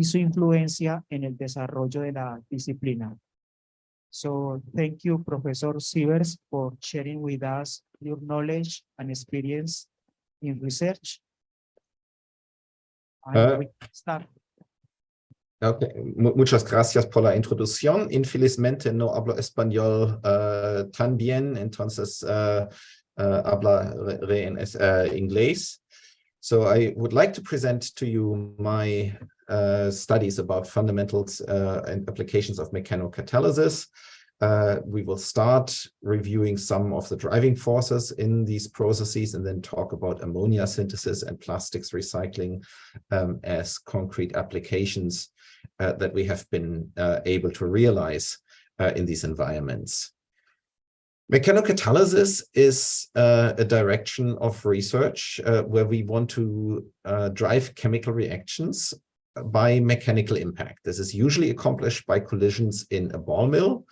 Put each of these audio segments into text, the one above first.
y su influencia en el desarrollo de la disciplina. So thank you, Professor Sievers, for sharing with us your knowledge and experience in research. And we can start. Okay, muchas gracias por la introducción. Infelizmente no hablo español tan bien, entonces hablaré en inglés. So I would like to present to you my studies about fundamentals and applications of mechanocatalysis. We will start reviewing some of the driving forces in these processes and then talk about ammonia synthesis and plastics recycling as concrete applications that we have been able to realize in these environments. Mechanocatalysis is a direction of research where we want to drive chemical reactions by mechanical impact. This is usually accomplished by collisions in a ball mill.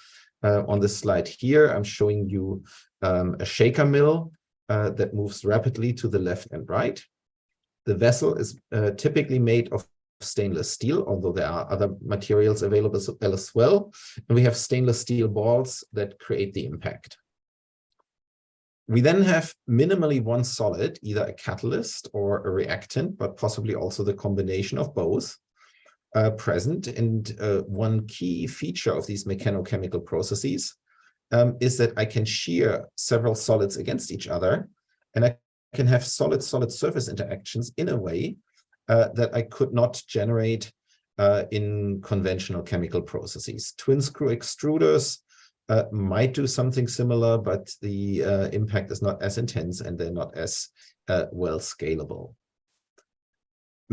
On this slide here, I'm showing you a shaker mill that moves rapidly to the left and right. The vessel is typically made of stainless steel, although there are other materials available as well. And we have stainless steel balls that create the impact. We then have minimally one solid, either a catalyst or a reactant, but possibly also the combination of both, present. And one key feature of these mechanochemical processes is that I can shear several solids against each other, and I can have solid-solid surface interactions in a way that I could not generate in conventional chemical processes. Twin screw extruders might do something similar, but the impact is not as intense and they're not as well scalable.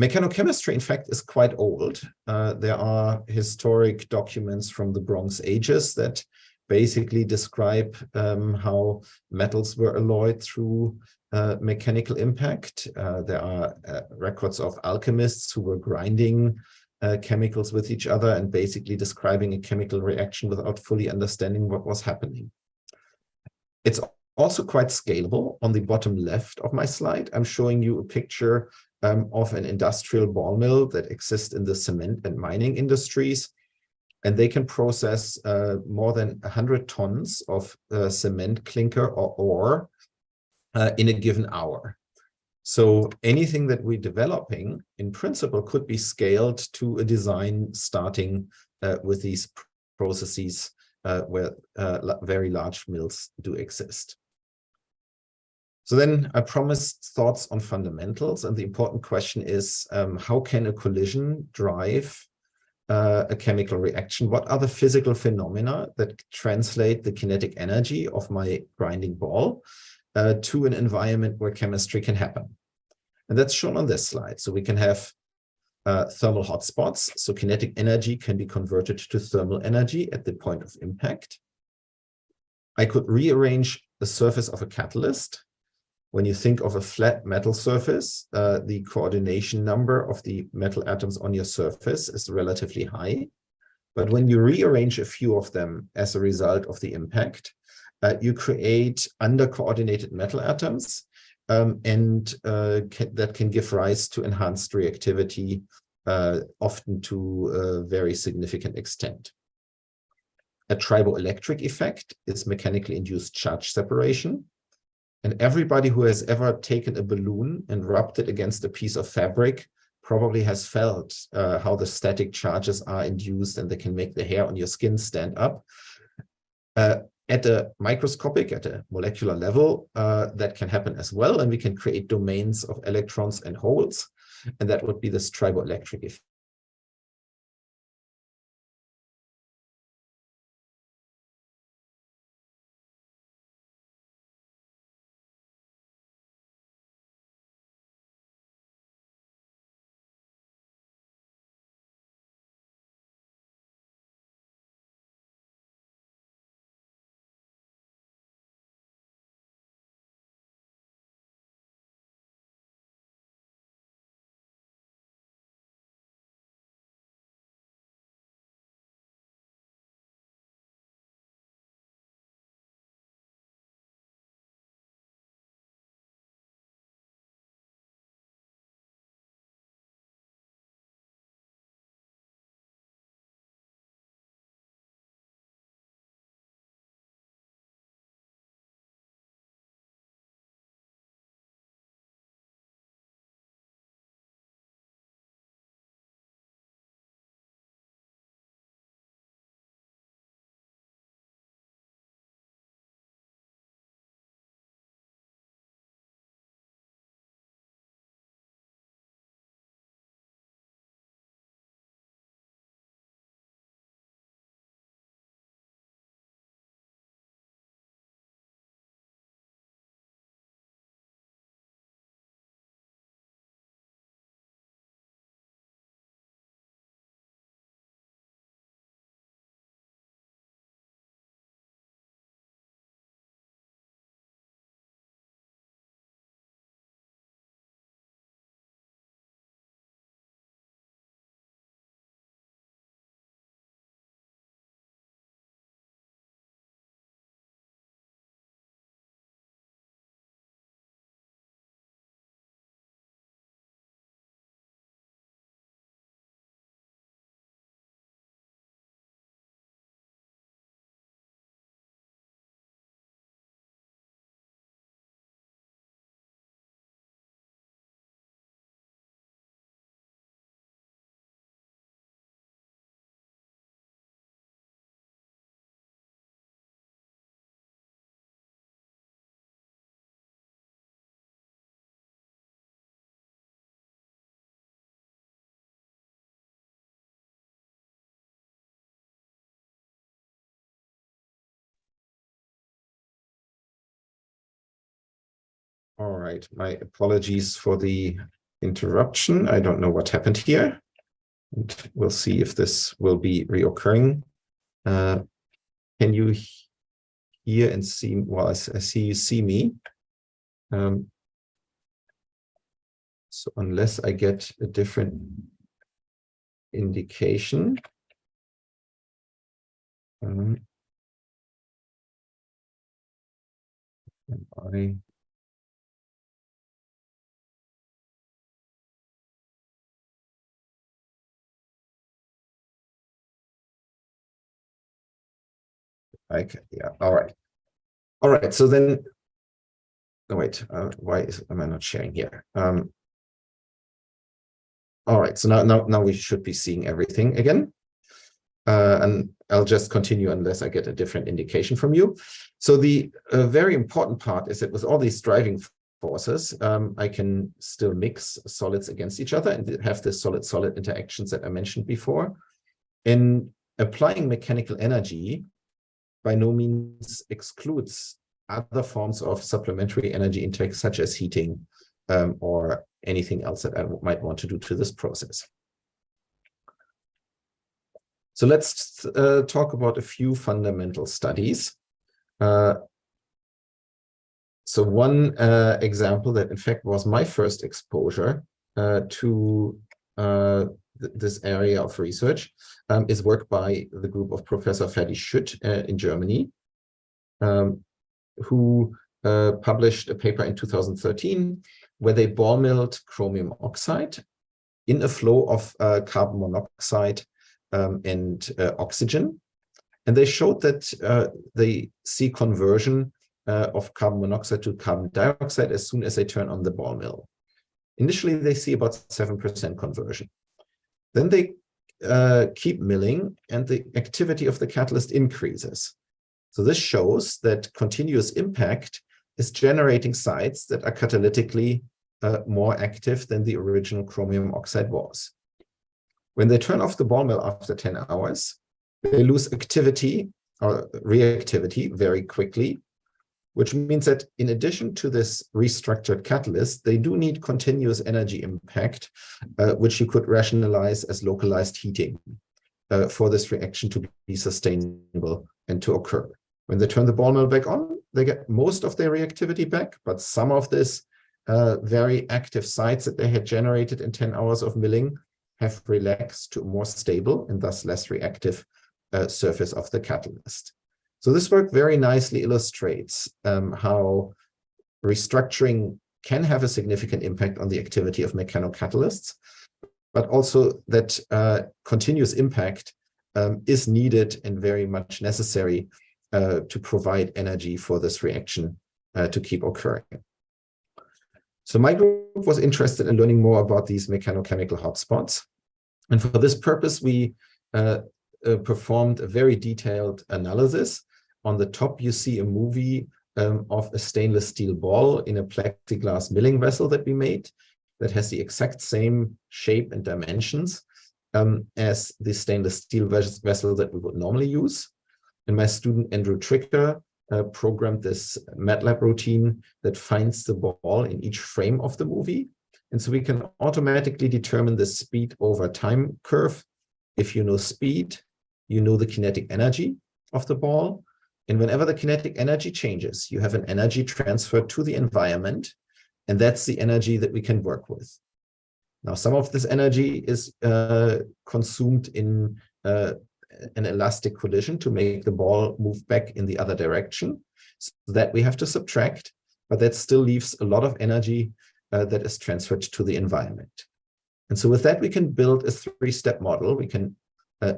Mechanochemistry, in fact, is quite old. There are historic documents from the Bronze Ages that basically describe how metals were alloyed through mechanical impact. There are records of alchemists who were grinding chemicals with each other and basically describing a chemical reaction without fully understanding what was happening. It's also quite scalable. On the bottom left of my slide, I'm showing you a picture of an industrial ball mill that exists in the cement and mining industries. And they can process more than 100 tons of cement clinker or ore in a given hour. So anything that we're developing, in principle, could be scaled to a design starting with these processes where very large mills do exist. So then I promised thoughts on fundamentals, and the important question is, how can a collision drive a chemical reaction? What are the physical phenomena that translate the kinetic energy of my grinding ball to an environment where chemistry can happen? And that's shown on this slide. So we can have thermal hotspots. So kinetic energy can be converted to thermal energy at the point of impact. I could rearrange the surface of a catalyst. When you think of a flat metal surface, the coordination number of the metal atoms on your surface is relatively high. But when you rearrange a few of them as a result of the impact, you create under-coordinated metal atoms, that can give rise to enhanced reactivity, often to a very significant extent. A triboelectric effect is mechanically induced charge separation. And everybody who has ever taken a balloon and rubbed it against a piece of fabric probably has felt how the static charges are induced, and they can make the hair on your skin stand up. At a microscopic, at a molecular level, that can happen as well, and we can create domains of electrons and holes, and that would be this triboelectric effect. All right, my apologies for the interruption. I don't know what happened here. And we'll see if this will be reoccurring. Can you hear and see? Well, I see you see me. So unless I get a different indication, yeah, all right. All right, so then, no, wait, why am I not sharing here? All right, so now we should be seeing everything again. And I'll just continue unless I get a different indication from you. So the very important part is that with all these driving forces, I can still mix solids against each other and have the solid-solid interactions that I mentioned before. And applying mechanical energy by no means excludes other forms of supplementary energy intake, such as heating or anything else that I might want to do to this process. So let's talk about a few fundamental studies. So one example that in fact was my first exposure to this area of research is work by the group of Professor Ferdi Schütt in Germany, who published a paper in 2013 where they ball milled chromium oxide in a flow of carbon monoxide and oxygen. And they showed that they see conversion of carbon monoxide to carbon dioxide as soon as they turn on the ball mill. Initially, they see about 7% conversion. Then they keep milling and the activity of the catalyst increases. So this shows that continuous impact is generating sites that are catalytically more active than the original chromium oxide was. When they turn off the ball mill after 10 hours, they lose activity or reactivity very quickly, which means that in addition to this restructured catalyst, they do need continuous energy impact, which you could rationalize as localized heating for this reaction to be sustainable and to occur. When they turn the ball mill back on, they get most of their reactivity back, but some of this very active sites that they had generated in 10 hours of milling have relaxed to a more stable and thus less reactive surface of the catalyst. So this work very nicely illustrates how restructuring can have a significant impact on the activity of mechanocatalysts, but also that continuous impact is needed and very much necessary to provide energy for this reaction to keep occurring. So my group was interested in learning more about these mechanochemical hotspots. And for this purpose, we performed a very detailed analysis. On the top, you see a movie of a stainless steel ball in a plexiglass milling vessel that we made that has the exact same shape and dimensions as the stainless steel vessel that we would normally use. And my student, Andrew Tricker, programmed this MATLAB routine that finds the ball in each frame of the movie. And so we can automatically determine the speed over time curve. If you know speed, you know the kinetic energy of the ball. And whenever the kinetic energy changes, you have an energy transfer to the environment. And that's the energy that we can work with. Now, some of this energy is consumed in an elastic collision to make the ball move back in the other direction. So that we have to subtract, but that still leaves a lot of energy that is transferred to the environment. And so with that, we can build a three-step model. We can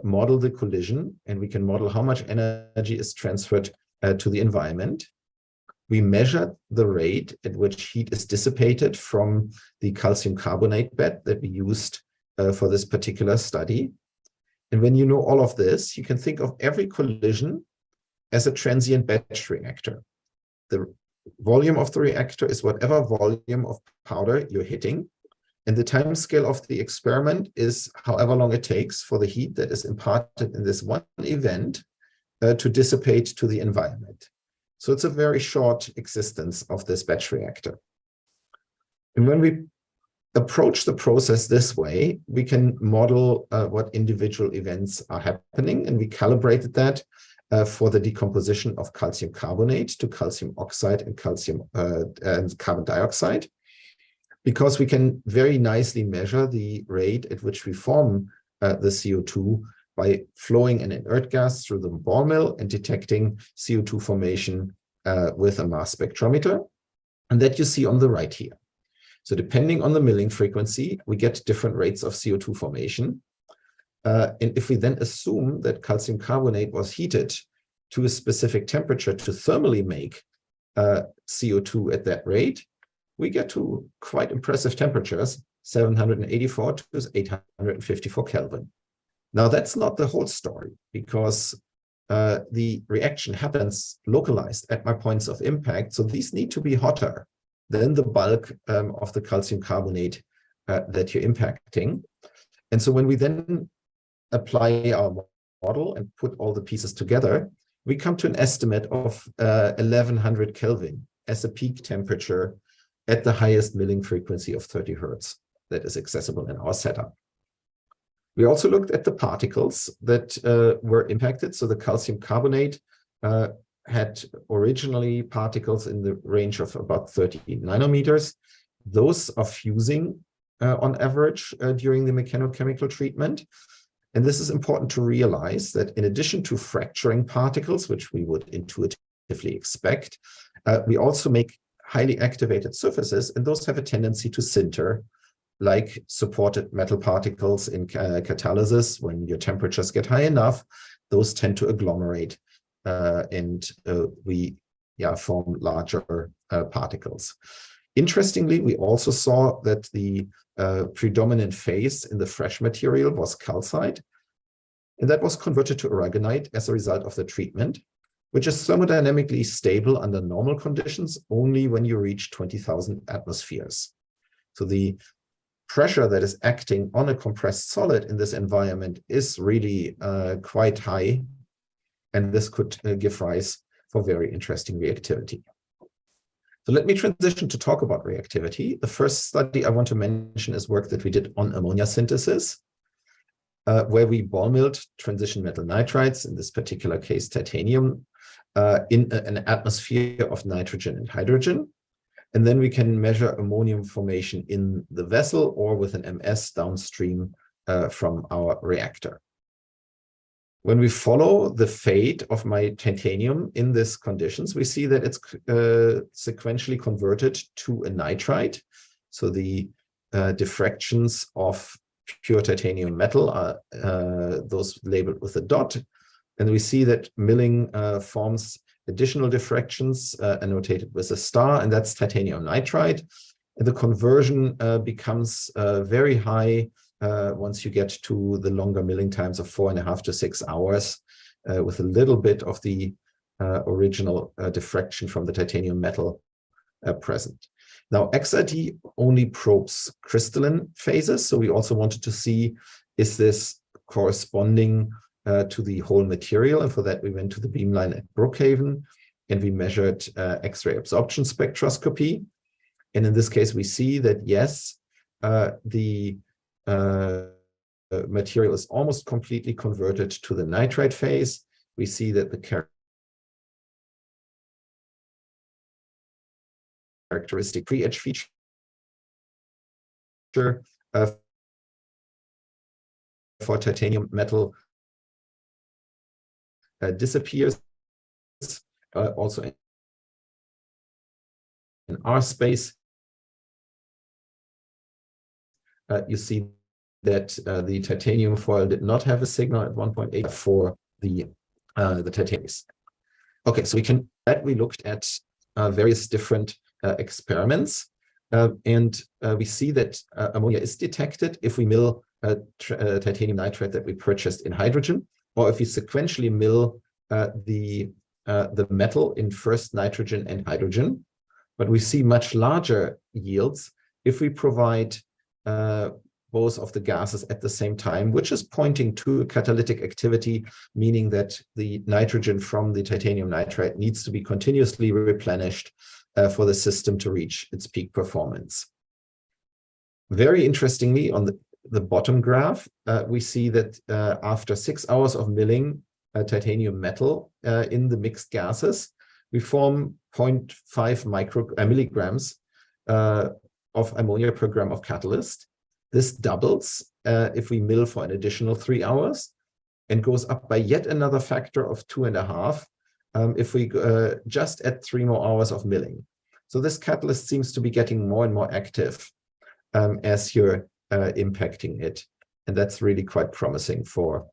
model the collision, and we can model how much energy is transferred to the environment. We measure the rate at which heat is dissipated from the calcium carbonate bed that we used for this particular study. And when you know all of this, you can think of every collision as a transient batch reactor. The volume of the reactor is whatever volume of powder you're hitting. And the time scale of the experiment is however long it takes for the heat that is imparted in this one event to dissipate to the environment. So it's a very short existence of this batch reactor. And when we approach the process this way, we can model what individual events are happening, and we calibrated that for the decomposition of calcium carbonate to calcium oxide and calcium and carbon dioxide, because we can very nicely measure the rate at which we form the CO2 by flowing an inert gas through the ball mill and detecting CO2 formation with a mass spectrometer, and that you see on the right here. So depending on the milling frequency, we get different rates of CO2 formation. And if we then assume that calcium carbonate was heated to a specific temperature to thermally make CO2 at that rate, we get to quite impressive temperatures, 784 to 854 Kelvin. Now, that's not the whole story, because the reaction happens localized at my points of impact. So these need to be hotter than the bulk of the calcium carbonate that you're impacting. And so when we then apply our model and put all the pieces together, we come to an estimate of 1100 Kelvin as a peak temperature at the highest milling frequency of 30 Hertz that is accessible in our setup. We also looked at the particles that were impacted. So the calcium carbonate had originally particles in the range of about 30 nanometers. Those are fusing on average during the mechanochemical treatment. And this is important to realize that in addition to fracturing particles, which we would intuitively expect, we also make highly activated surfaces, and those have a tendency to sinter, like supported metal particles in catalysis. When your temperatures get high enough, those tend to agglomerate and we form larger particles. Interestingly, we also saw that the predominant phase in the fresh material was calcite, and that was converted to aragonite as a result of the treatment, which is thermodynamically stable under normal conditions only when you reach 20,000 atmospheres. So the pressure that is acting on a compressed solid in this environment is really quite high, and this could give rise for very interesting reactivity. So let me transition to talk about reactivity. The first study I want to mention is work that we did on ammonia synthesis, where we ball milled transition metal nitrides, in this particular case titanium, in an atmosphere of nitrogen and hydrogen. And then we can measure ammonium formation in the vessel or with an MS downstream from our reactor. When we follow the fate of my titanium in these conditions, we see that it's sequentially converted to a nitride. So the diffractions of pure titanium metal are those labeled with a dot. And we see that milling forms additional diffractions annotated with a star, and that's titanium nitride. And the conversion becomes very high once you get to the longer milling times of 4.5 to 6 hours, with a little bit of the original diffraction from the titanium metal present. Now, XIII only probes crystalline phases, so we also wanted to see, is this corresponding to the whole material? And for that, we went to the beamline at Brookhaven, and we measured X-ray absorption spectroscopy. And in this case, we see that, yes, the material is almost completely converted to the nitride phase. We see that the characteristic pre-etch feature for titanium metal disappears, also in R space. You see that the titanium foil did not have a signal at 1.8 for the titanium. Okay, so we looked at various different experiments, and we see that ammonia is detected if we mill titanium nitride that we purchased in hydrogen, or if we sequentially mill the metal in first nitrogen and hydrogen. But we see much larger yields if we provide both of the gases at the same time, which is pointing to a catalytic activity, meaning that the nitrogen from the titanium nitride needs to be continuously replenished for the system to reach its peak performance. Very interestingly, on the bottom graph, we see that after 6 hours of milling titanium metal in the mixed gases, we form 0.5 milligrams of ammonia per gram of catalyst. This doubles if we mill for an additional 3 hours and goes up by yet another factor of 2.5 if we just add 3 more hours of milling. So this catalyst seems to be getting more and more active as you're impacting it. And that's really quite promising for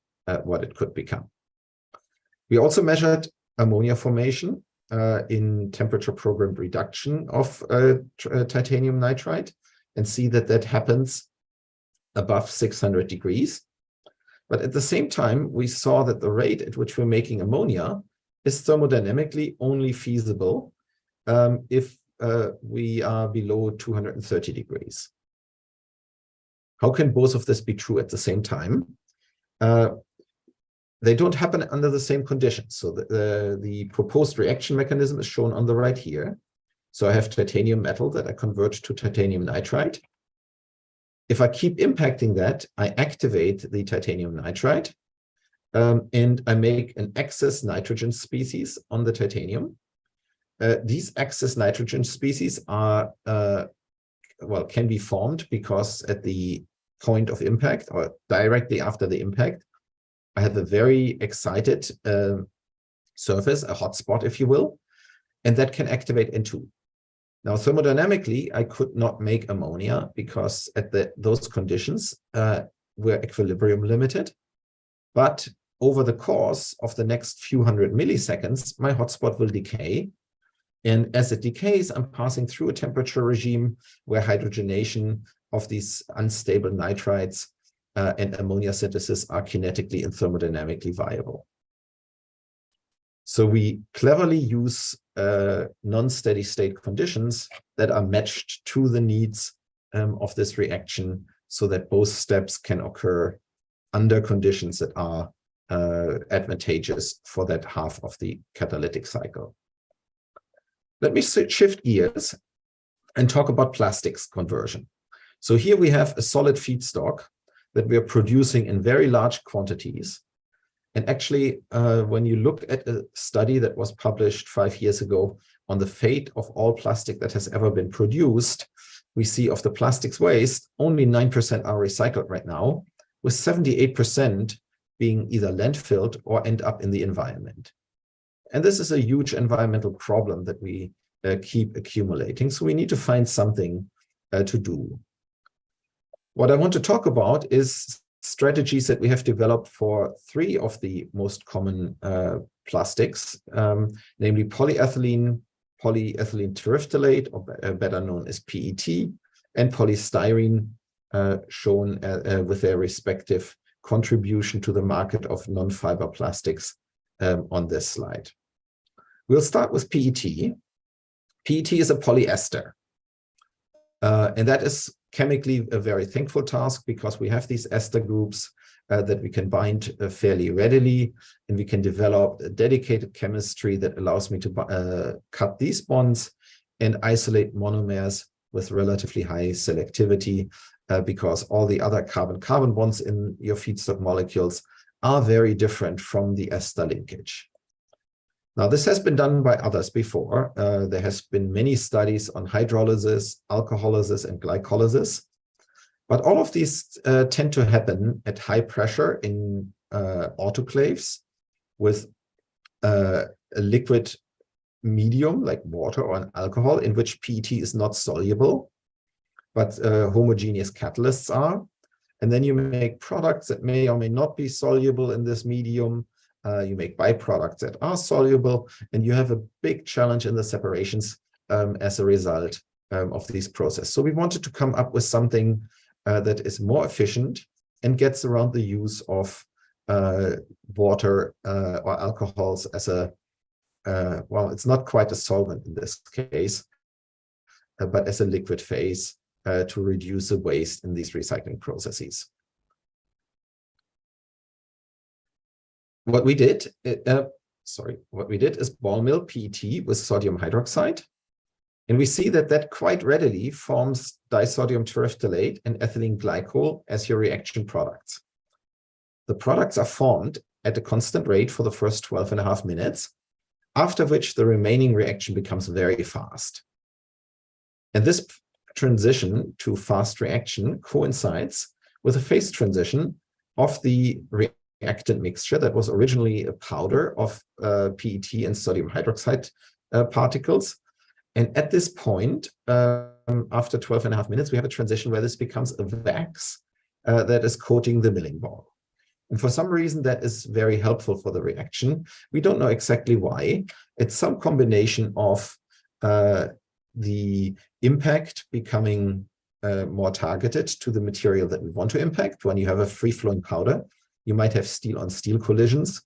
what it could become. We also measured ammonia formation in temperature programmed reduction of titanium nitride and see that that happens above 600 degrees. But at the same time, we saw that the rate at which we're making ammonia is thermodynamically only feasible if we are below 230 degrees. How can both of this be true at the same time? They don't happen under the same conditions. So the proposed reaction mechanism is shown on the right here. So I have titanium metal that I convert to titanium nitride. If I keep impacting that, I activate the titanium nitride and I make an excess nitrogen species on the titanium. These excess nitrogen species are, can be formed because at the point of impact or directly after the impact, I have a very excited surface, a hotspot, if you will, and that can activate N2. Now, thermodynamically, I could not make ammonia because at those conditions, we're equilibrium limited. But over the course of the next few hundred milliseconds, my hotspot will decay. And as it decays, I'm passing through a temperature regime where hydrogenation of these unstable nitrides and ammonia synthesis are kinetically and thermodynamically viable. So we cleverly use non-steady state conditions that are matched to the needs of this reaction so that both steps can occur under conditions that are advantageous for that half of the catalytic cycle. Let me shift gears and talk about plastics conversion. So here we have a solid feedstock that we are producing in very large quantities. And actually, when you look at a study that was published 5 years ago on the fate of all plastic that has ever been produced, we see of the plastics waste, only 9% are recycled right now, with 78% being either landfilled or end up in the environment. And this is a huge environmental problem that we keep accumulating. So we need to find something to do. What I want to talk about is strategies that we have developed for 3 of the most common plastics, namely polyethylene, polyethylene terephthalate, or better known as PET, and polystyrene, shown with their respective contribution to the market of non-fiber plastics on this slide. We'll start with PET. PET is a polyester, and that is chemically a very thankful task because we have these ester groups that we can bind fairly readily, and we can develop a dedicated chemistry that allows me to cut these bonds and isolate monomers with relatively high selectivity because all the other carbon-carbon bonds in your feedstock molecules are very different from the ester linkage. Now, this has been done by others before. There has been many studies on hydrolysis, alcoholysis, and glycolysis. But all of these tend to happen at high pressure in autoclaves with a liquid medium like water or an alcohol in which PET is not soluble, but homogeneous catalysts are. And then you make products that may or may not be soluble in this medium. You make byproducts that are soluble, and you have a big challenge in the separations as a result of these processes. So we wanted to come up with something that is more efficient and gets around the use of water or alcohols as a, well, it's not quite a solvent in this case, but as a liquid phase to reduce the waste in these recycling processes. What we did is ball mill PET with sodium hydroxide. And we see that that quite readily forms disodium terephthalate and ethylene glycol as your reaction products. The products are formed at a constant rate for the first 12.5 minutes, after which the remaining reaction becomes very fast. And this transition to fast reaction coincides with a phase transition of the reactant mixture that was originally a powder of PET and sodium hydroxide particles. And at this point, after 12.5 minutes, we have a transition where this becomes a wax that is coating the milling ball. And for some reason, that is very helpful for the reaction. We don't know exactly why. It's some combination of the impact becoming more targeted to the material that we want to impact. When you have a free-flowing powder, you might have steel-on-steel collisions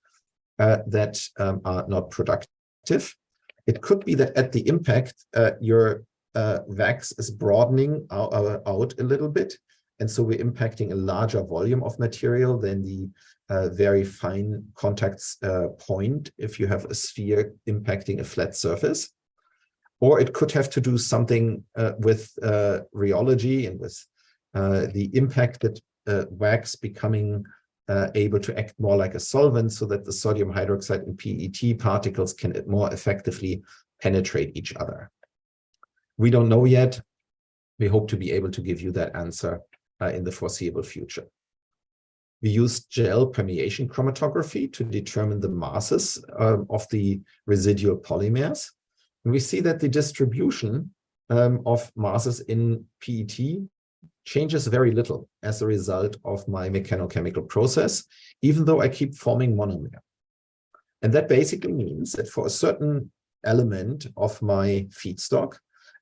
that are not productive. It could be that at the impact, your wax is broadening out a little bit. And so we're impacting a larger volume of material than the very fine contacts point if you have a sphere impacting a flat surface. Or it could have to do something with rheology and with the impact that wax becoming able to act more like a solvent so that the sodium hydroxide and PET particles can more effectively penetrate each other. We don't know yet. We hope to be able to give you that answer in the foreseeable future. We used gel permeation chromatography to determine the masses of the residual polymers. And we see that the distribution of masses in PET changes very little as a result of my mechanochemical process, even though I keep forming monomer. And that basically means that for a certain element of my feedstock,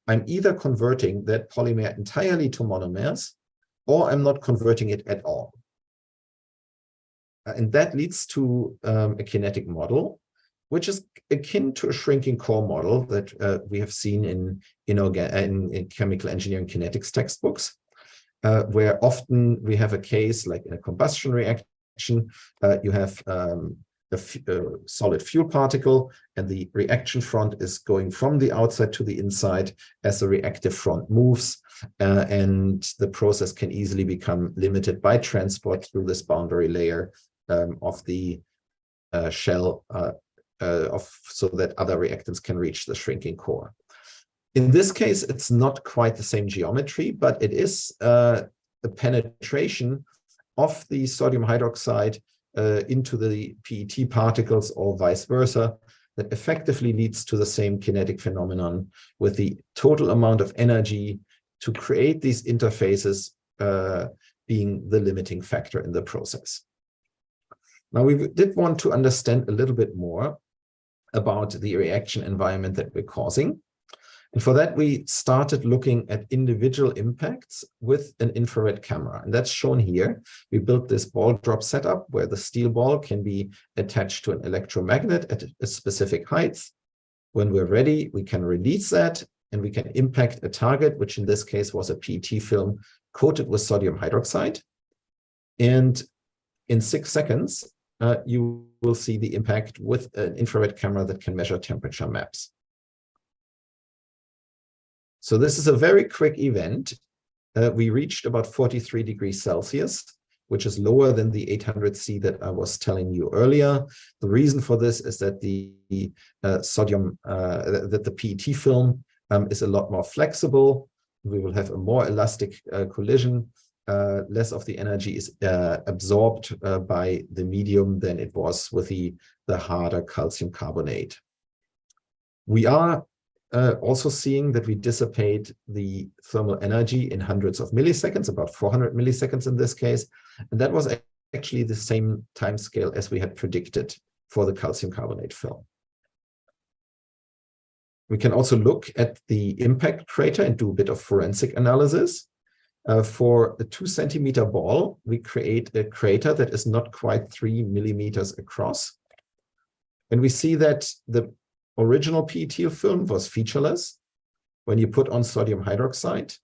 I'm either converting that polymer entirely to monomers, or I'm not converting it at all. And that leads to a kinetic model, which is akin to a shrinking core model that we have seen in chemical engineering kinetics textbooks, where often we have a case like in a combustion reaction, you have a solid fuel particle, and the reaction front is going from the outside to the inside as the reactive front moves, and the process can easily become limited by transport through this boundary layer of the shell so that other reactants can reach the shrinking core. In this case, it's not quite the same geometry, but it is a penetration of the sodium hydroxide into the PET particles or vice versa that effectively leads to the same kinetic phenomenon, with the total amount of energy to create these interfaces being the limiting factor in the process. Now, we did want to understand a little bit more about the reaction environment that we're causing. And for that, we started looking at individual impacts with an infrared camera. And that's shown here. We built this ball drop setup where the steel ball can be attached to an electromagnet at a specific height. When we're ready, we can release that and we can impact a target, which in this case was a PET film coated with sodium hydroxide. And in 6 seconds, you will see the impact with an infrared camera that can measure temperature maps. So this is a very quick event. We reached about 43 degrees Celsius, which is lower than the 800 C that I was telling you earlier. The reason for this is that the PET film is a lot more flexible. We will have a more elastic collision. Less of the energy is absorbed by the medium than it was with the harder calcium carbonate. We are also seeing that we dissipate the thermal energy in hundreds of milliseconds, about 400 milliseconds in this case. And that was actually the same time scale as we had predicted for the calcium carbonate film. We can also look at the impact crater and do a bit of forensic analysis. For a 2 centimeter ball, we create a crater that is not quite 3 millimeters across. And we see that the original PET film was featureless. When you put on sodium hydroxide,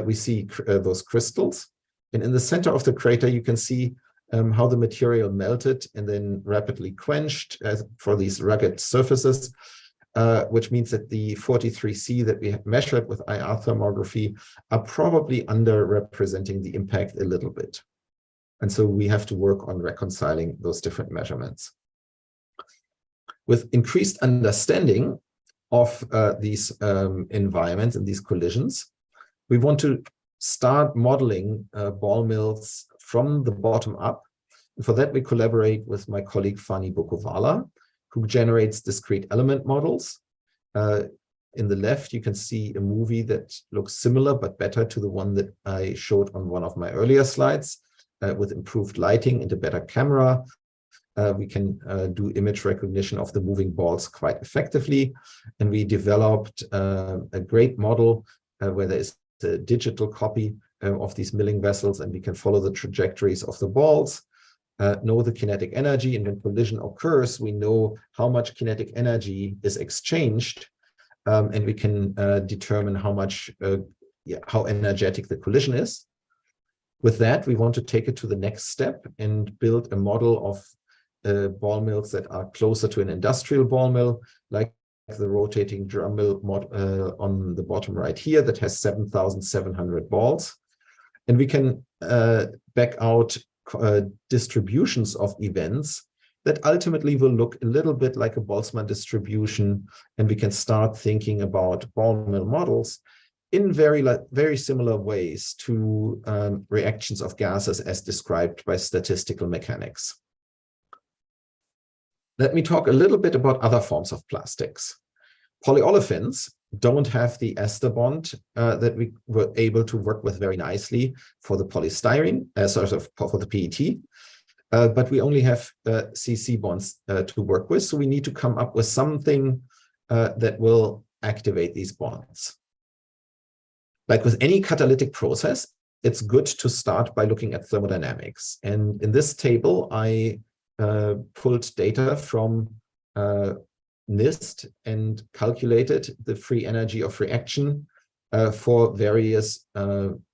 we see those crystals. And in the center of the crater, you can see how the material melted and then rapidly quenched for these rugged surfaces. which means that the 43C that we have measured with IR thermography are probably underrepresenting the impact a little bit. And so we have to work on reconciling those different measurements. With increased understanding of these environments and these collisions, we want to start modeling ball mills from the bottom up. And for that, we collaborate with my colleague Fani Bukovala, who generates discrete element models. In the left, you can see a movie that looks similar but better to the one that I showed on one of my earlier slides, with improved lighting and a better camera. We can do image recognition of the moving balls quite effectively. And we developed a great model where there is a digital copy of these milling vessels, and we can follow the trajectories of the balls, know the kinetic energy, and when collision occurs, we know how much kinetic energy is exchanged, and we can determine how much, how energetic the collision is. With that, we want to take it to the next step and build a model of ball mills that are closer to an industrial ball mill, like the rotating drum mill on the bottom right here that has 7,700 balls. And we can back out distributions of events that ultimately will look a little bit like a Boltzmann distribution, and we can start thinking about ball mill models in very similar ways to reactions of gases as described by statistical mechanics. Let me talk a little bit about other forms of plastics. Polyolefins don't have the ester bond that we were able to work with very nicely for the polystyrene, for the PET, but we only have CC bonds to work with, so we need to come up with something that will activate these bonds. Like with any catalytic process, it's good to start by looking at thermodynamics. And in this table, I pulled data from NIST and calculated the free energy of reaction for various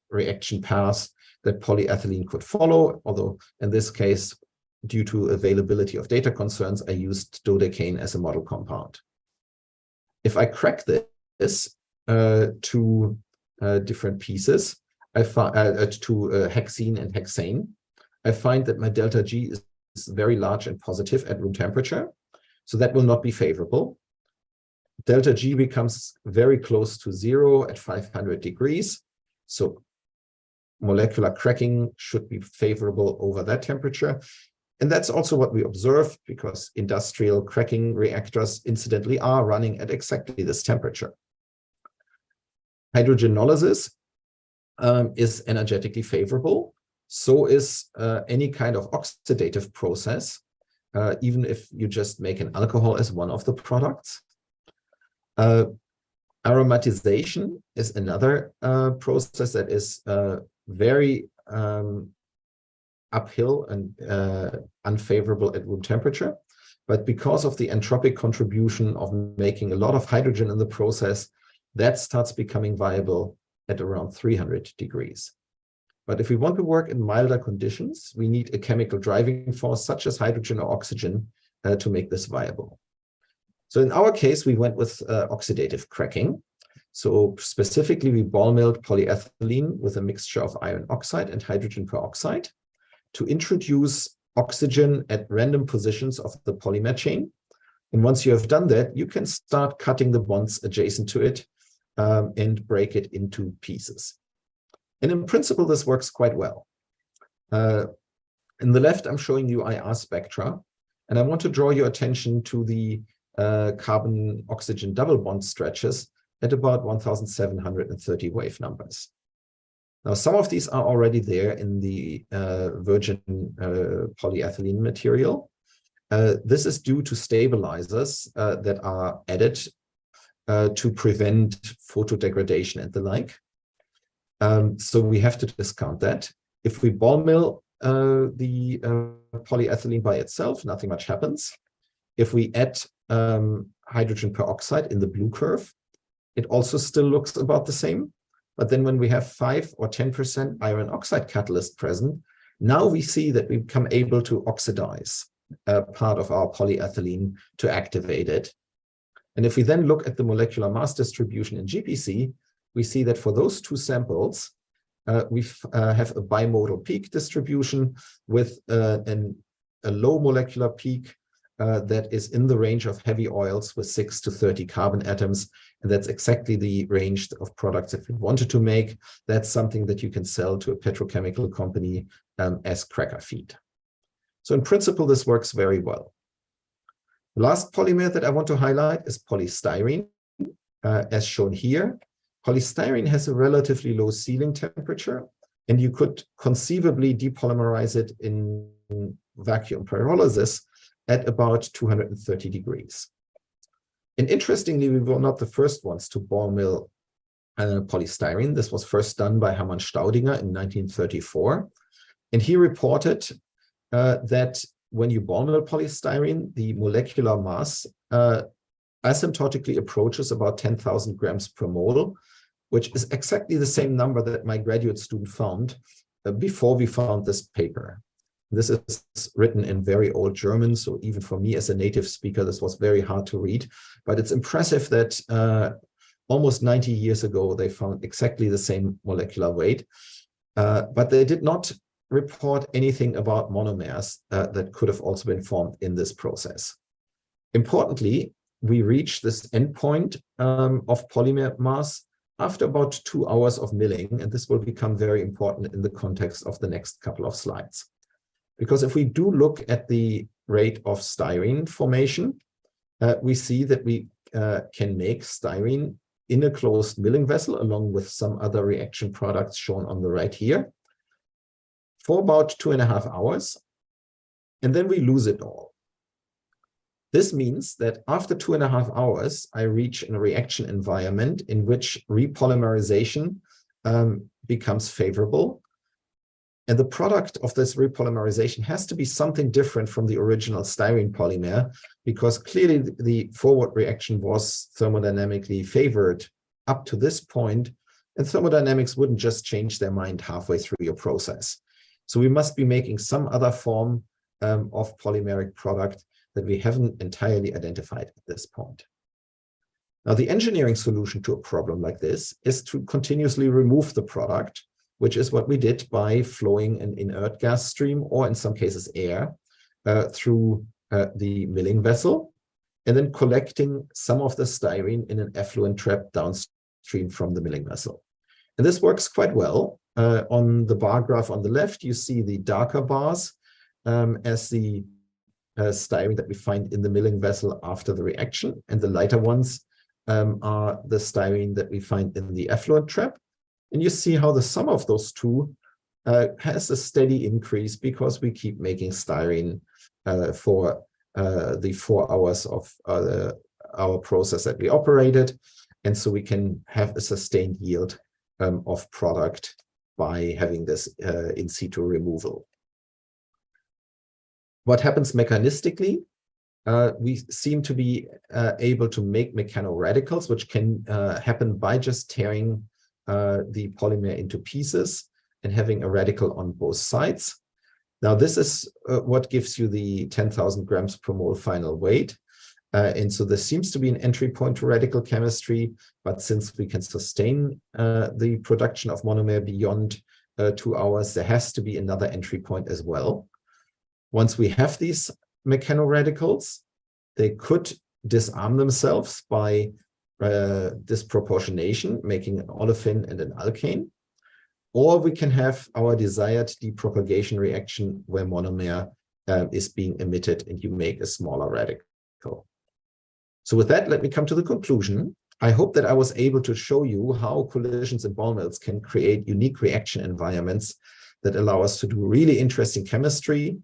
reaction paths that polyethylene could follow, although in this case, due to availability of data concerns, I used dodecane as a model compound. If I crack this to different pieces, I find to hexene and hexane, I find that my delta G is very large and positive at room temperature. So that will not be favorable. Delta G becomes very close to 0 at 500 degrees. So molecular cracking should be favorable over that temperature. And that's also what we observe, because industrial cracking reactors incidentally are running at exactly this temperature. Hydrogenolysis is energetically favorable. So is any kind of oxidative process, even if you just make an alcohol as one of the products. Aromatization is another process that is very uphill and unfavorable at room temperature. But because of the entropic contribution of making a lot of hydrogen in the process, that starts becoming viable at around 300 degrees. But if we want to work in milder conditions, we need a chemical driving force such as hydrogen or oxygen to make this viable. So in our case, we went with oxidative cracking. So specifically, we ball milled polyethylene with a mixture of iron oxide and hydrogen peroxide to introduce oxygen at random positions of the polymer chain. And once you have done that, you can start cutting the bonds adjacent to it and break it into pieces. And in principle, this works quite well. In the left, I'm showing you IR spectra, and I want to draw your attention to the carbon-oxygen double bond stretches at about 1,730 wave numbers. Now, some of these are already there in the virgin polyethylene material. This is due to stabilizers that are added to prevent photodegradation and the like. So we have to discount that. If we ball mill the polyethylene by itself, nothing much happens. If we add hydrogen peroxide in the blue curve, it also still looks about the same. But then when we have 5 or 10% iron oxide catalyst present, now we see that we become able to oxidize part of our polyethylene to activate it. And if we then look at the molecular mass distribution in GPC, we see that for those two samples, we have a bimodal peak distribution with a low molecular peak that is in the range of heavy oils with 6 to 30 carbon atoms. And that's exactly the range of products that we wanted to make. That's something that you can sell to a petrochemical company as cracker feed. So in principle, this works very well. The last polymer that I want to highlight is polystyrene, as shown here. Polystyrene has a relatively low sealing temperature, and you could conceivably depolymerize it in vacuum pyrolysis at about 230 degrees. And interestingly, we were not the first ones to ball mill polystyrene. This was first done by Hermann Staudinger in 1934. And he reported that when you ball mill polystyrene, the molecular mass asymptotically approaches about 10,000 grams per mole, which is exactly the same number that my graduate student found before we found this paper. This is written in very old German, so even for me as a native speaker, this was very hard to read. But it's impressive that almost 90 years ago, they found exactly the same molecular weight. But they did not report anything about monomers that could have also been formed in this process. Importantly, we reach this endpoint of polymer mass after about 2 hours of milling, and this will become very important in the context of the next couple of slides. Because if we do look at the rate of styrene formation, we see that we can make styrene in a closed milling vessel along with some other reaction products shown on the right here for about 2.5 hours, and then we lose it all. This means that after 2.5 hours, I reach a reaction environment in which repolymerization becomes favorable. And the product of this repolymerization has to be something different from the original styrene polymer, because clearly the forward reaction was thermodynamically favored up to this point, and thermodynamics wouldn't just change their mind halfway through your process. So we must be making some other form of polymeric product that we haven't entirely identified at this point. Now, the engineering solution to a problem like this is to continuously remove the product, which is what we did by flowing an inert gas stream, or in some cases air, through the milling vessel, and then collecting some of the styrene in an effluent trap downstream from the milling vessel. And this works quite well. On the bar graph on the left, you see the darker bars as the styrene that we find in the milling vessel after the reaction, and the lighter ones are the styrene that we find in the effluent trap. And you see how the sum of those two has a steady increase because we keep making styrene for the 4 hours of our process that we operated. And so we can have a sustained yield of product by having this in situ removal. What happens mechanistically? We seem to be able to make mechanoradicals, which can happen by just tearing the polymer into pieces and having a radical on both sides. Now, this is what gives you the 10,000 grams per mole final weight. And so there seems to be an entry point to radical chemistry, but since we can sustain the production of monomer beyond 2 hours, there has to be another entry point as well. Once we have these mechanoradicals, they could disarm themselves by disproportionation, making an olefin and an alkane, or we can have our desired depropagation reaction where monomer is being emitted and you make a smaller radical. So with that, let me come to the conclusion. I hope that I was able to show you how collisions in ball mills can create unique reaction environments that allow us to do really interesting chemistry.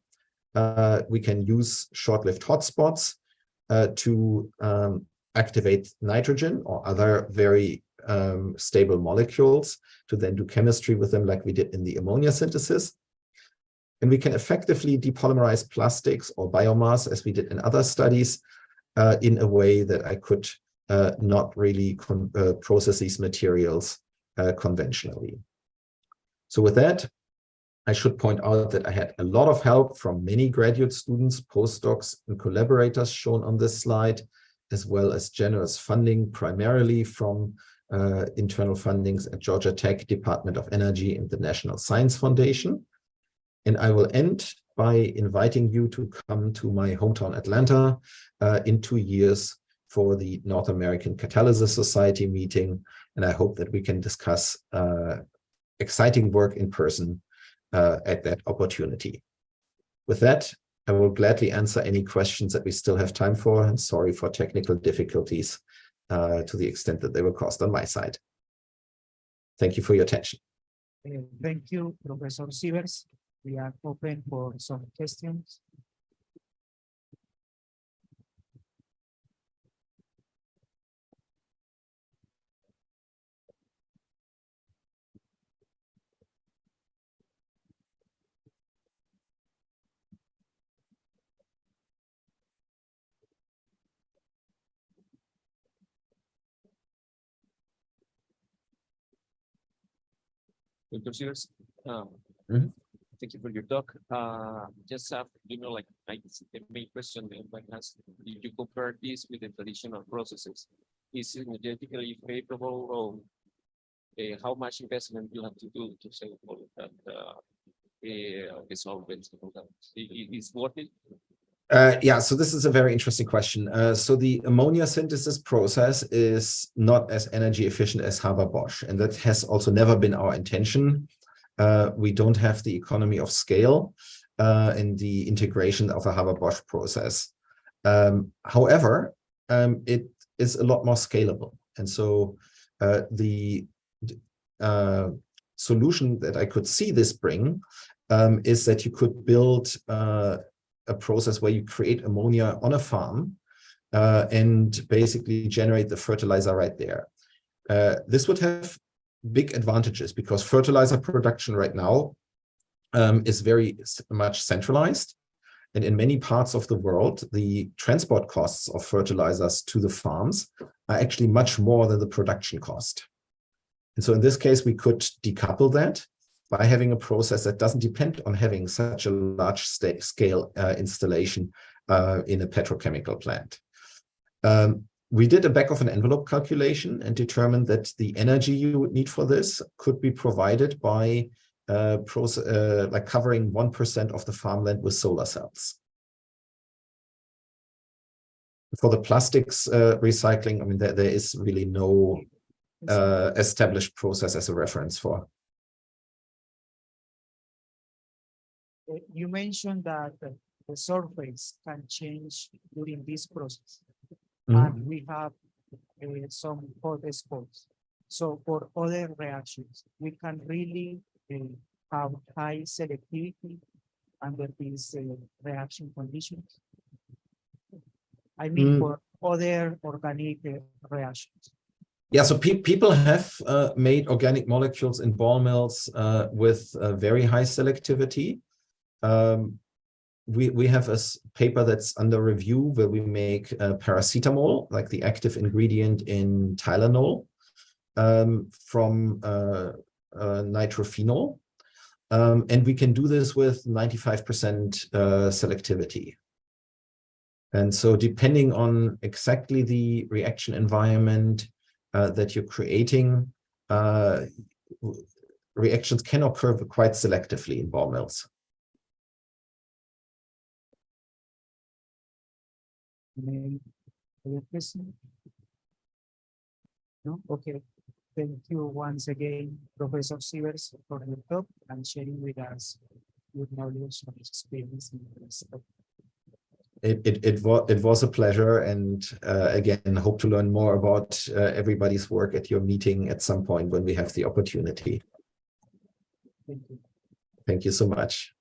We can use short-lived hotspots to activate nitrogen or other very stable molecules to then do chemistry with them like we did in the ammonia synthesis. And we can effectively depolymerize plastics or biomass as we did in other studies in a way that I could not really process these materials conventionally. So with that, I should point out that I had a lot of help from many graduate students, postdocs, and collaborators shown on this slide. as well as generous funding, primarily from internal fundings at Georgia Tech, Department of Energy, and the National Science Foundation. And I will end by inviting you to come to my hometown, Atlanta, in 2 years for the North American Catalysis Society meeting. And I hope that we can discuss exciting work in person at that opportunity. With that, I will gladly answer any questions that we still have time for, and sorry for technical difficulties to the extent that they were caused on my side. Thank you for your attention. Thank you, Professor Sievers. We are open for some questions. Dr. Sievers, Mhm. thank you for your talk. Just have, like the main question everybody has, if you compare this with the traditional processes, is it energetically favorable, or how much investment you have to do to save all of that, the solvents and all that? Is worth it? Yeah, so this is a very interesting question. So the ammonia synthesis process is not as energy efficient as Haber-Bosch, and that has also never been our intention. We don't have the economy of scale in the integration of a Haber-Bosch process. However, it is a lot more scalable. And so the solution that I could see this bring is that you could build a process where you create ammonia on a farm and basically generate the fertilizer right there. This would have big advantages because fertilizer production right now is very much centralized. And in many parts of the world, the transport costs of fertilizers to the farms are actually much more than the production cost. And so in this case, we could decouple that by having a process that doesn't depend on having such a large scale installation in a petrochemical plant. We did a back of an envelope calculation and determined that the energy you would need for this could be provided by like covering 1% of the farmland with solar cells. For the plastics recycling, I mean, there is really no established process as a reference for. You mentioned that the surface can change during this process, and we have some hot spots. So for other reactions, we can really have high selectivity under these reaction conditions. I mean, for other organic reactions. Yeah, so people have made organic molecules in ball mills with very high selectivity. We have a paper that's under review where we make paracetamol, like the active ingredient in Tylenol, from nitrophenol. And we can do this with 95% selectivity. And so depending on exactly the reaction environment that you're creating, reactions can occur quite selectively in ball mills. Any other question? No? Okay. Thank you once again, Professor Sievers, for your talk and sharing with us your knowledge and experience in this topic. It was a pleasure, and again, hope to learn more about everybody's work at your meeting at some point when we have the opportunity. Thank you. Thank you so much.